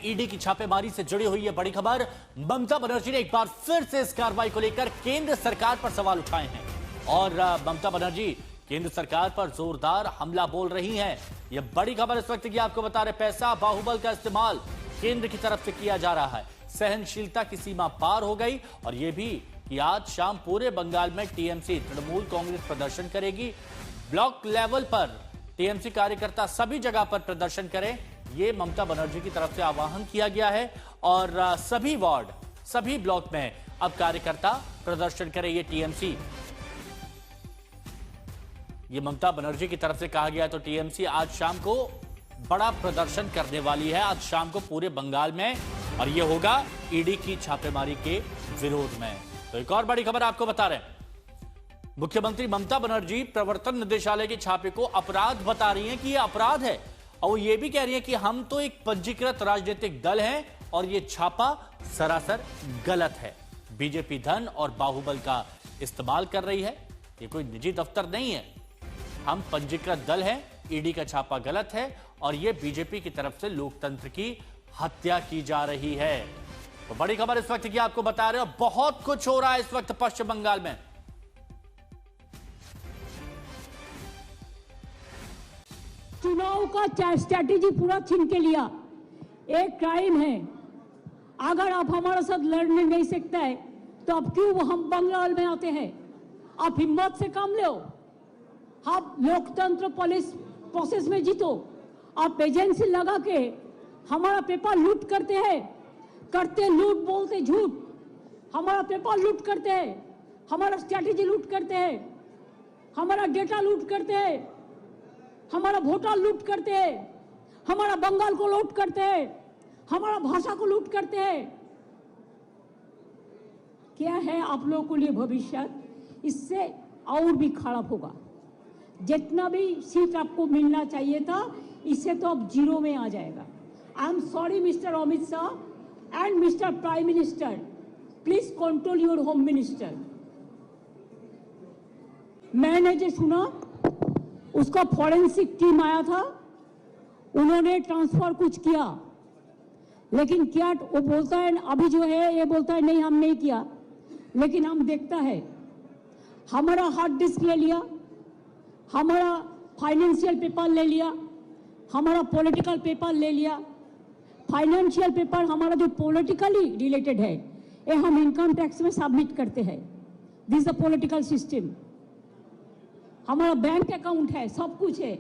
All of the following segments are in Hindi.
ईडी की छापेमारी से जुड़ी हुई है बड़ी खबर। ममता बनर्जी ने एक बार फिर से इस कार्रवाई को लेकर केंद्र सरकार पर सवाल उठाए हैं और ममता बनर्जी केंद्र सरकार पर जोरदार हमला बोल रही हैं। यह बड़ी खबर इस वक्त की आपको बता रहे, पैसा बाहुबल का इस्तेमाल केंद्र की तरफ से किया जा रहा है। सहनशीलता की सीमा पार हो गई और यह भी कि आज शाम पूरे बंगाल में टीएमसी तृणमूल कांग्रेस प्रदर्शन करेगी। ब्लॉक लेवल पर टीएमसी कार्यकर्ता सभी जगह पर प्रदर्शन करें, यह ममता बनर्जी की तरफ से आह्वान किया गया है और सभी वार्ड, सभी ब्लॉक में अब कार्यकर्ता प्रदर्शन करें। ये टीएमसी, ये ममता बनर्जी की तरफ से कहा गया। तो टीएमसी आज शाम को बड़ा प्रदर्शन करने वाली है, आज शाम को पूरे बंगाल में, और यह होगा ईडी की छापेमारी के विरोध में। तो एक और बड़ी खबर आपको बता रहे हैं, मुख्यमंत्री ममता बनर्जी प्रवर्तन निदेशालय के छापे को अपराध बता रही हैं कि यह अपराध है, और वो ये भी कह रही हैं कि हम तो एक पंजीकृत राजनीतिक दल हैं और यह छापा सरासर गलत है। बीजेपी धन और बाहुबल का इस्तेमाल कर रही है, ये कोई निजी दफ्तर नहीं है। हम पंजीकृत दल हैं, ईडी का छापा गलत है और यह बीजेपी की तरफ से लोकतंत्र की हत्या की जा रही है। तो बड़ी खबर इस वक्त की आपको बता रहे हो, बहुत कुछ हो रहा है इस वक्त पश्चिम बंगाल में। चुनाव का स्ट्रैटेजी पूरा छीन के लिया, एक क्राइम है। अगर आप हमारे साथ लड़ने नहीं सकते हैं तो अब क्यों हम बंगाल में आते हैं? आप हिम्मत से काम लो, आप लोकतंत्र पुलिस प्रोसेस में जीतो। आप एजेंसी लगा के हमारा पेपर लूट करते हैं, करते लूट बोलते झूठ। हमारा पेपर लूट करते हैं, हमारा स्ट्रैटेजी लूट करते हैं, हमारा डेटा लूट करते हैं, हमारा वोटर लूट करते हैं, हमारा बंगाल को लूट करते हैं, हमारा भाषा को लूट करते हैं। क्या है आप लोगों के लिए भविष्य? इससे और भी खराब होगा। जितना भी सीट आपको मिलना चाहिए था, इससे तो अब जीरो में आ जाएगा। I am sorry mister Amit Shah and mister prime minister, please control your home minister. मैंने जो सुना, उसका फॉरेंसिक टीम आया था, उन्होंने ट्रांसफर कुछ किया, लेकिन क्या वो बोलता है अभी जो है, ये बोलता है नहीं हम नहीं किया, लेकिन हम देखता है हमारा हार्ड डिस्क ले लिया, हमारा फाइनेंशियल पेपर ले लिया, हमारा पॉलिटिकल पेपर ले लिया। फाइनेंशियल पेपर हमारा जो पॉलिटिकली रिलेटेड है, ये हम इनकम टैक्स में सबमिट करते हैं। This is the political system. हमारा बैंक अकाउंट है, सब कुछ है।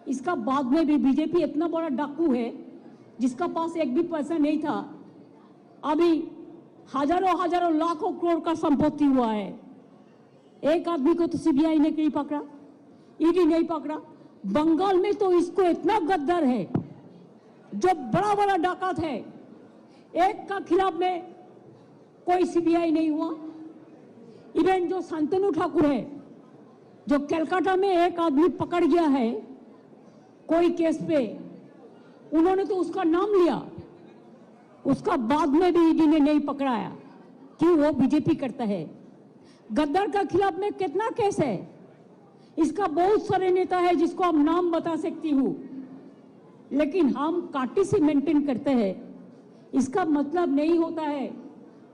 इसका बाद में भी बीजेपी इतना बड़ा डाकू है जिसका पास एक भी पैसा नहीं था, अभी हजारों हजारों लाखों करोड़ का संपत्ति हुआ है। एक आदमी को तो सीबीआई ने नहीं पकड़ा, ईडी नहीं पकड़ा। बंगाल में तो इसको इतना गद्दार है, जो बड़ा बड़ा डाकत है, एक का खिलाफ में कोई सीबीआई नहीं हुआ। इवन जो शांतनु ठाकुर है, जो कलकत्ता में एक आदमी पकड़ गया है कोई केस पे, उन्होंने तो उसका नाम लिया, उसका बाद में भी ईडी ने नहीं पकड़ाया कि वो बीजेपी करता है। गद्दार का खिलाफ में कितना केस है, इसका बहुत सारे नेता है जिसको हम नाम बता सकती हूँ, लेकिन हम काटी से मेंटेन करते हैं। इसका मतलब नहीं होता है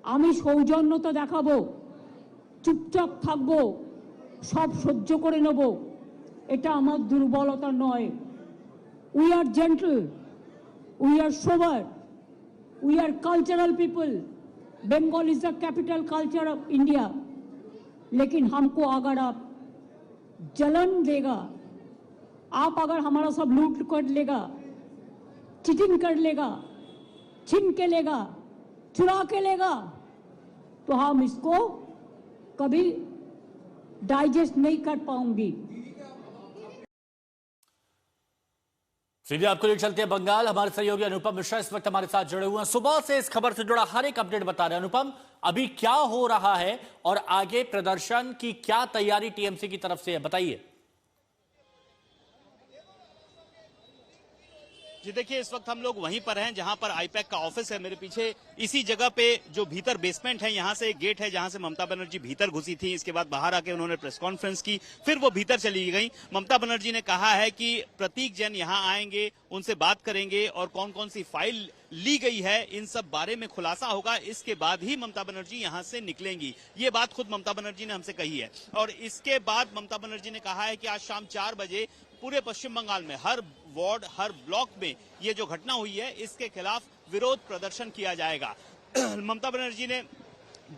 আমি সৌজন্যতা দেখাবো, চুপচাপ থাকবো, সব সহ্য করে নেব, এটা আমার দুর্বলতা নয়। We are gentle, we are sober, we are cultural people. Bengal is the capital culture of India. लेकिन हमको अगर आप जलन देगा, आप अगर हमारा सब लूट कर लेगा, चीटिंग कर लेगा, छीन के लेगा, चुरा के लेगा, तो हम इसको कभी डाइजेस्ट नहीं कर पाऊंगी। सीधे आपको ले चलते हैं बंगाल। हमारे सहयोगी अनुपम मिश्रा इस वक्त हमारे साथ जुड़े हुए हैं, सुबह से इस खबर से जुड़ा हर एक अपडेट बता रहे हैं। अनुपम, अभी क्या हो रहा है और आगे प्रदर्शन की क्या तैयारी टीएमसी की तरफ से है, बताइए। जी देखिए, इस वक्त हम लोग वहीं पर हैं जहां पर आईपैक का ऑफिस है। मेरे पीछे इसी जगह पे जो भीतर बेसमेंट है, यहां से एक गेट है जहां से ममता बनर्जी भीतर घुसी थी। इसके बाद बाहर आके उन्होंने प्रेस कॉन्फ्रेंस की, फिर वो भीतर चली गई। ममता बनर्जी ने कहा है कि प्रतीक जैन यहां आएंगे, उनसे बात करेंगे और कौन कौन सी फाइल ली गई है इन सब बारे में खुलासा होगा। इसके बाद ही ममता बनर्जी यहां से निकलेंगी। ये बात खुद ममता बनर्जी ने हमसे कही है। और इसके बाद ममता बनर्जी ने कहा है कि आज शाम 4 बजे पूरे पश्चिम बंगाल में हर वार्ड, हर ब्लॉक में ये जो घटना हुई है इसके खिलाफ विरोध प्रदर्शन किया जाएगा। ममता बनर्जी ने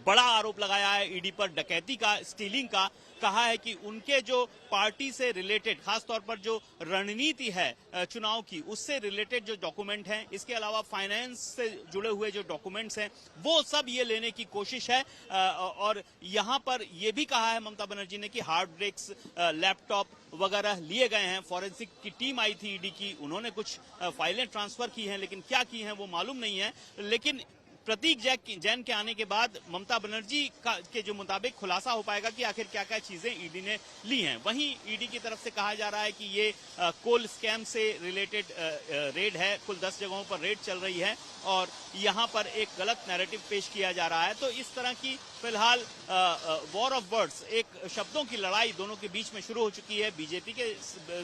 बड़ा आरोप लगाया है ईडी पर, डकैती का, स्टीलिंग का। कहा है कि उनके जो पार्टी से रिलेटेड, खासतौर पर जो रणनीति है चुनाव की, उससे रिलेटेड जो डॉक्यूमेंट हैं, इसके अलावा फाइनेंस से जुड़े हुए जो डॉक्यूमेंट्स हैं, वो सब ये लेने की कोशिश है। और यहां पर ये भी कहा है ममता बनर्जी ने कि हार्ड डिस्क, लैपटॉप वगैरह लिए गए हैं। फॉरेंसिक की टीम आई थी ईडी की, उन्होंने कुछ फाइलें ट्रांसफर की हैं, लेकिन क्या की हैं वो मालूम नहीं है। लेकिन प्रतीक जैन के आने के बाद ममता बनर्जी के जो मुताबिक खुलासा हो पाएगा कि आखिर क्या क्या चीजें ईडी ने ली हैं। वहीं ईडी की तरफ से कहा जा रहा है कि ये कोल स्कैम से रिलेटेड रेड है। कुल 10 जगहों पर रेड चल रही है और यहां पर एक गलत नैरेटिव पेश किया जा रहा है। तो इस तरह की फिलहाल वॉर ऑफ वर्ड्स, एक शब्दों की लड़ाई दोनों के बीच में शुरू हो चुकी है। बीजेपी के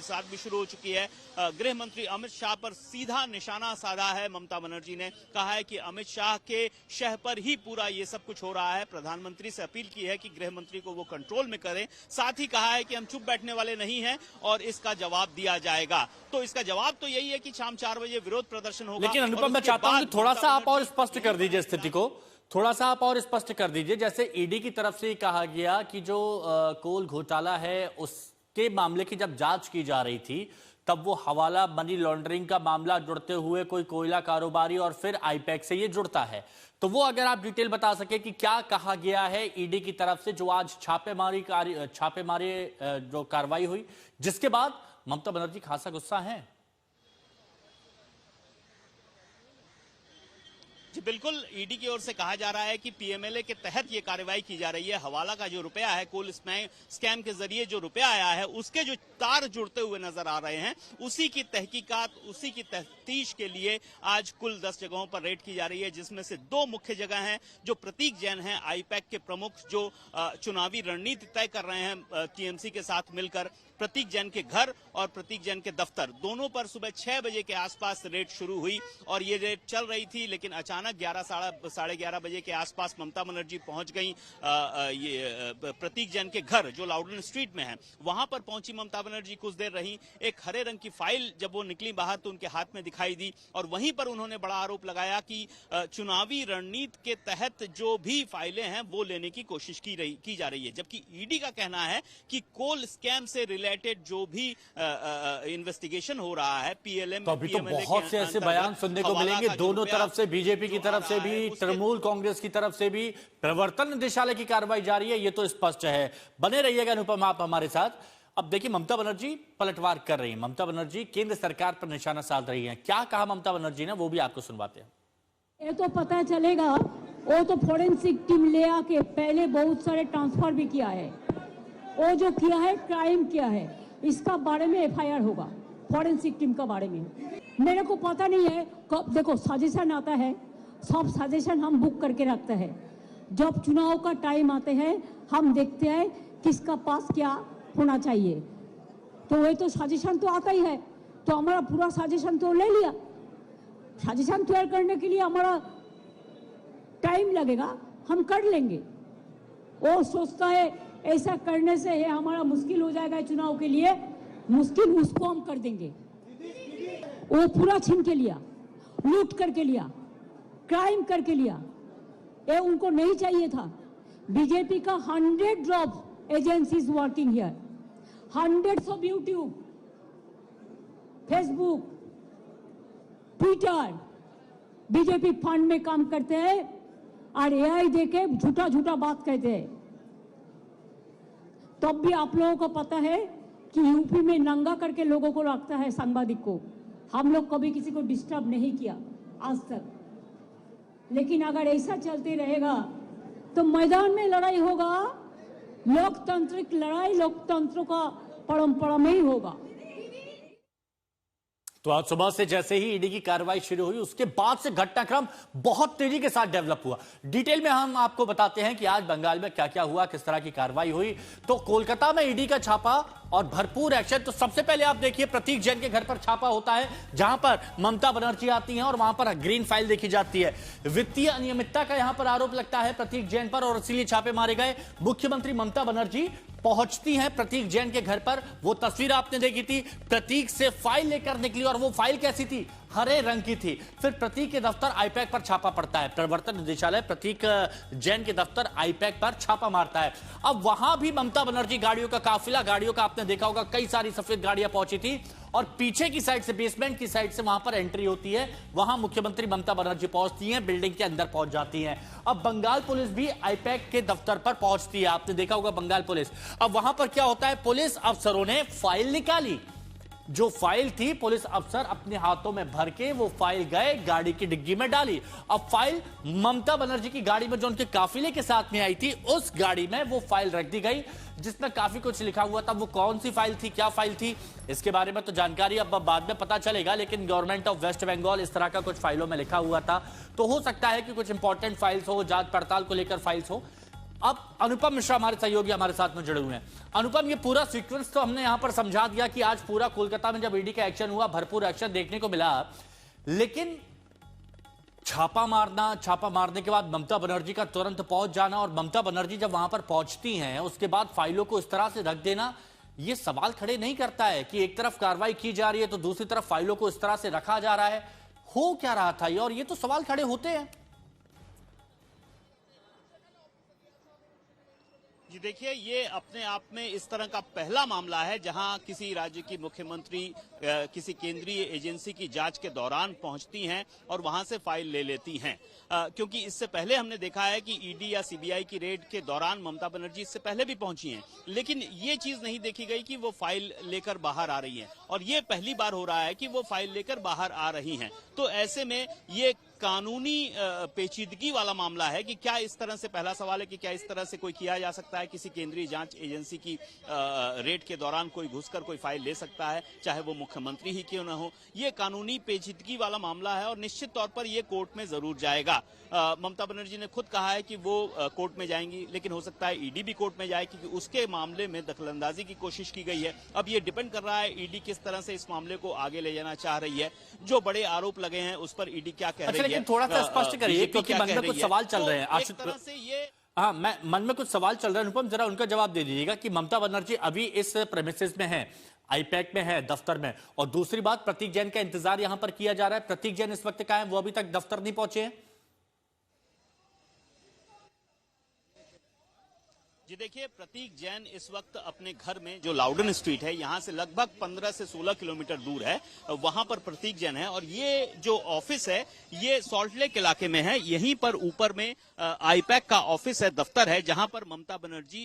साथ भी शुरू हो चुकी है। गृह मंत्री अमित शाह पर सीधा निशाना साधा है ममता बनर्जी ने। कहा है कि अमित शाह के शह पर ही पूरा ये सब कुछ हो रहा है। प्रधानमंत्री से अपील की है कि गृह मंत्री को वो कंट्रोल में करें। साथ ही कहा है कि हम चुप बैठने वाले नहीं हैं और इसका जवाब दिया जाएगा। तो इसका जवाब तो यही है कि शाम 4 बजे विरोध प्रदर्शन होगा। लेकिन अनुपम, मैं चाहता हूं कि थोड़ा सा आप और स्पष्ट कर दीजिए स्थिति को, थोड़ा सा आप और स्पष्ट कर दीजिए। जैसे ईडी की तरफ से कहा गया कि जो कोल घोटाला है उसके मामले की जब जांच की जा रही थी, तब वो हवाला, मनी लॉन्ड्रिंग का मामला जुड़ते हुए कोई कोयला कारोबारी और फिर आईपैक से ये जुड़ता है। तो वो अगर आप डिटेल बता सके कि क्या कहा गया है ईडी की तरफ से, जो आज छापेमारी जो कार्रवाई हुई, जिसके बाद ममता बनर्जी खासा गुस्सा है। जी बिल्कुल, ईडी की ओर से कहा जा रहा है कि पीएमएलए के तहत ये कार्रवाई की जा रही है। हवाला का जो रुपया है, कोल स्कैम के जरिए जो रुपया आया है, उसके जो तार जुड़ते हुए नजर आ रहे हैं, उसी की तहकीकात, उसी की तफ्तीश के लिए आज कुल 10 जगहों पर रेड की जा रही है, जिसमें से 2 मुख्य जगह हैं जो प्रतीक जैन हैं, आईपैक के प्रमुख, जो चुनावी रणनीति तय कर रहे हैं टीएमसी के साथ मिलकर। प्रतीक जैन के घर और प्रतीक जैन के दफ्तर, दोनों पर सुबह 6 बजे के आसपास रेड शुरू हुई और ये रेड चल रही थी। लेकिन अचानक 11 साढ़े 11 बजे के आसपास ममता बनर्जी पहुंच गई ये प्रतीक जैन के घर, जो लाउडन स्ट्रीट में है। वहां पर पहुंची ममता बनर्जी, कुछ देर रही। एक हरे रंग की फाइल जब वो निकली बाहर तो उनके हाथ में दिखाई दी और वहीं पर उन्होंने बड़ा आरोप लगाया कि चुनावी रणनीति के तहत जो भी फाइलें हैं वो लेने की कोशिश की जा रही है। जबकि ईडी का कहना है कि कोल स्कैम से रिलेटेड जो भी इन्वेस्टिगेशन हो रहा है पीएलएम, तो अभी तो बहुत से ऐसे बयान सुनने को मिलेंगे दोनों तरफ से, बीजेपी की तरफ से भी, तृणमूल कांग्रेस की तरफ से भी। प्रवर्तन निदेशालय की कार्रवाई जारी है, ये तो स्पष्ट है। बने रहिएगा अनुपम आप हमारे साथ। अब देखिए, ममता बनर्जी पलटवार कर रही है। ममता बनर्जी केंद्र सरकार पर निशाना साध रही है। क्या कहा ममता बनर्जी ने, वो भी आपको सुनवाते हैं। ये तो पता चलेगा, वो तो फोरेंसिक टीम ले आके पहले बहुत सारे ट्रांसफर भी किया है। वो जो किया है, क्राइम किया है, इसका बारे में एफआईआर होगा फॉरेंसिक टीम का बारे में। मेरे को पता नहीं है कब, देखो सजेशन आता है, सब सजेशन हम बुक करके रखते हैं। जब चुनाव का टाइम आते हैं हम देखते हैं किसका पास क्या होना चाहिए, तो वही तो सजेशन तो आता ही है। तो हमारा पूरा सजेशन तो ले लिया। सजेशन तैयार करने के लिए हमारा टाइम लगेगा, हम कर लेंगे। वो सोचता है ऐसा करने से है हमारा मुश्किल हो जाएगा चुनाव के लिए, मुश्किल उसको हम कर देंगे। वो पूरा छीन के लिया, लूट करके लिया, क्राइम करके लिया। ये उनको नहीं चाहिए था। बीजेपी का 100 of agencies working here, hundreds of YouTube, Facebook, Twitter, BJP fund में काम करते हैं और एआई देके झूठा झूठा बात कहते हैं। तब भी आप लोगों को पता है कि यूपी में नंगा करके लोगों को रखता है, सांबादिक को। हम लोग कभी किसी को डिस्टर्ब नहीं किया आज तक। लेकिन अगर ऐसा चलते रहेगा तो मैदान में लड़ाई होगा, लोकतांत्रिक लड़ाई लोकतंत्र का परंपरा में ही होगा। तो आज सुबह से जैसे ही ईडी की कार्रवाई शुरू हुई उसके बाद से घटनाक्रम बहुत तेजी के साथ डेवलप हुआ। डिटेल में हम आपको बताते हैं कि आज बंगाल में क्या क्या हुआ, किस तरह की कार्रवाई हुई। तो कोलकाता में ईडी का छापा और भरपूर एक्शन। तो सबसे पहले आप देखिए प्रतीक जैन के घर पर छापा होता है जहां पर ममता बनर्जी आती हैं और वहां पर ग्रीन फाइल देखी जाती है। वित्तीय अनियमितता का यहां पर आरोप लगता है प्रतीक जैन पर और इसीलिए छापे मारे गए। मुख्यमंत्री ममता बनर्जी पहुंचती हैं प्रतीक जैन के घर पर। वो तस्वीर आपने देखी थी, प्रतीक से फाइल लेकर निकली और वो फाइल कैसी थी, हरे रंग की थी। फिर प्रतीक के दफ्तर आईपैक पर छापा पड़ता है। प्रवर्तन निदेशालय प्रतीक जैन के दफ्तर आईपैक पर छापा मारता है। अब वहां भी ममता बनर्जी गाड़ियों का काफिला, गाड़ियों का आपने देखा होगा कई सारी सफेद गाड़ियां पहुंची थी और पीछे की साइड से, बेसमेंट की साइड से वहां पर एंट्री होती है। वहां मुख्यमंत्री ममता बनर्जी पहुंचती हैं, बिल्डिंग के अंदर पहुंच जाती हैं। अब बंगाल पुलिस भी आईपैक के दफ्तर पर पहुंचती है, आपने देखा होगा बंगाल पुलिस। अब वहां पर क्या होता है, पुलिस अफसरों ने फाइल निकाली। जो फाइल थी पुलिस अफसर अपने हाथों में भर के वो फाइल गए गाड़ी की डिग्गी में डाली। अब फाइल ममता बनर्जी की गाड़ी में जो उनके काफिले के साथ में आई थी उस गाड़ी में वो फाइल रख दी गई जिसमें काफी कुछ लिखा हुआ था। वो कौन सी फाइल थी, क्या फाइल थी, इसके बारे में तो जानकारी अब बाद में पता चलेगा, लेकिन गवर्नमेंट ऑफ वेस्ट बंगाल इस तरह का कुछ फाइलों में लिखा हुआ था। तो हो सकता है कि कुछ इंपॉर्टेंट फाइल्स हो, जांच पड़ताल को लेकर फाइल्स हो। अब अनुपम मिश्रा हमारे सहयोगी हमारे साथ में जुड़े हुए हैं। अनुपम, ये पूरा सीक्वेंस तो हमने यहां पर समझा दिया कि आज पूरा कोलकाता में जब ईडी का एक्शन हुआ भरपूर एक्शन देखने को मिला, लेकिन छापा मारने के बाद ममता बनर्जी का तुरंत पहुंच जाना और ममता बनर्जी जब वहां पर पहुंचती हैं उसके बाद फाइलों को इस तरह से रख देना, ये सवाल खड़े नहीं करता है कि एक तरफ कार्रवाई की जा रही है तो दूसरी तरफ फाइलों को इस तरह से रखा जा रहा है। हो क्या रहा था ये, और ये तो सवाल खड़े होते हैं। जी देखिए, ये अपने आप में इस तरह का पहला मामला है जहां किसी राज्य की मुख्यमंत्री किसी केंद्रीय एजेंसी की जांच के दौरान पहुंचती हैं और वहां से फाइल ले लेती हैं। क्योंकि इससे पहले हमने देखा है कि ईडी या सीबीआई की रेड के दौरान ममता बनर्जी इससे पहले भी पहुंची हैं, लेकिन ये चीज नहीं देखी गई कि वो फाइल लेकर बाहर आ रही हैं और ये पहली बार हो रहा है कि वो फाइल लेकर बाहर आ रही हैं। तो ऐसे में ये कानूनी पेचीदगी वाला मामला है कि क्या इस तरह से, पहला सवाल है कि क्या इस तरह से कोई किया जा सकता है, किसी केंद्रीय जांच एजेंसी की रेड के दौरान कोई घुसकर कोई फाइल ले सकता है, चाहे वो मुख्यमंत्री ही क्यों न हो। ये कानूनी पेचीदगी वाला मामला है और निश्चित तौर पर ये कोर्ट में जरूर जाएगा। ममता बनर्जी ने खुद कहा है कि वो कोर्ट में जाएंगी, लेकिन हो सकता है ईडी भी कोर्ट में जाए क्योंकि उसके मामले में दखलंदाजी की कोशिश की गई है। अब ये डिपेंड कर रहा है ईडी किस तरह से इस मामले को आगे ले जाना चाह रही है। जो बड़े आरोप लगे हैं उस पर ईडी क्या कह रही है, लेकिन थोड़ा सा स्पष्ट करिए क्योंकि मन में कुछ सवाल चल रहे हैं। एक तरह से ये मन में कुछ सवाल चल रहे हैं। अनुपम, जरा उनका जवाब दे दीजिएगा कि ममता बनर्जी अभी इस प्रेमिसेस में है, आईपैक में है, दफ्तर में, और दूसरी बात प्रतीक जैन का इंतजार यहां पर किया जा रहा है। प्रतीक जैन इस वक्त कहां है, वो अभी तक दफ्तर नहीं पहुंचे हैं। जी देखिए, प्रतीक जैन इस वक्त अपने घर में, जो लाउडन स्ट्रीट है, यहाँ से लगभग 15 से 16 किलोमीटर दूर है, वहां पर प्रतीक जैन है। और ये जो ऑफिस है ये सॉल्ट लेक इलाके में है। यहीं पर ऊपर में आईपैक का ऑफिस है, दफ्तर है, जहां पर ममता बनर्जी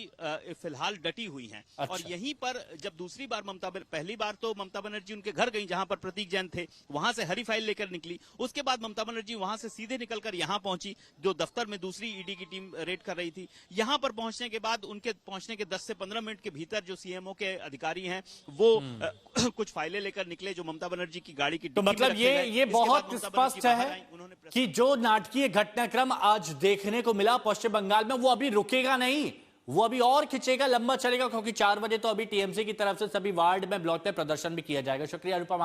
फिलहाल डटी हुई हैं। अच्छा। और यहीं पर जब दूसरी बार पहली बार तो ममता बनर्जी उनके घर गई जहां पर प्रतीक जैन थे, वहां से हरी फाइल लेकर निकली। उसके बाद ममता बनर्जी वहां से सीधे निकलकर यहाँ पहुंची, जो दफ्तर में दूसरी ईडी की टीम रेड कर रही थी। यहां पर पहुंचने के बाद उनके पहुंचने के 10 से 15 मिनट के भीतर जो सीएमओ के अधिकारी हैं वो कुछ फाइलें लेकर निकले जो ममता बनर्जी की गाड़ी की तो मतलब ये बहुत स्पष्ट है कि जो नाटकीय घटनाक्रम आज देखने को मिला पश्चिम बंगाल में वो अभी रुकेगा नहीं, वो अभी और खिंचेगा, लंबा चलेगा, क्योंकि 4 बजे तो अभी टीएमसी की तरफ से सभी वार्ड में, ब्लॉक में प्रदर्शन भी किया जाएगा। शुक्रिया अनुपम।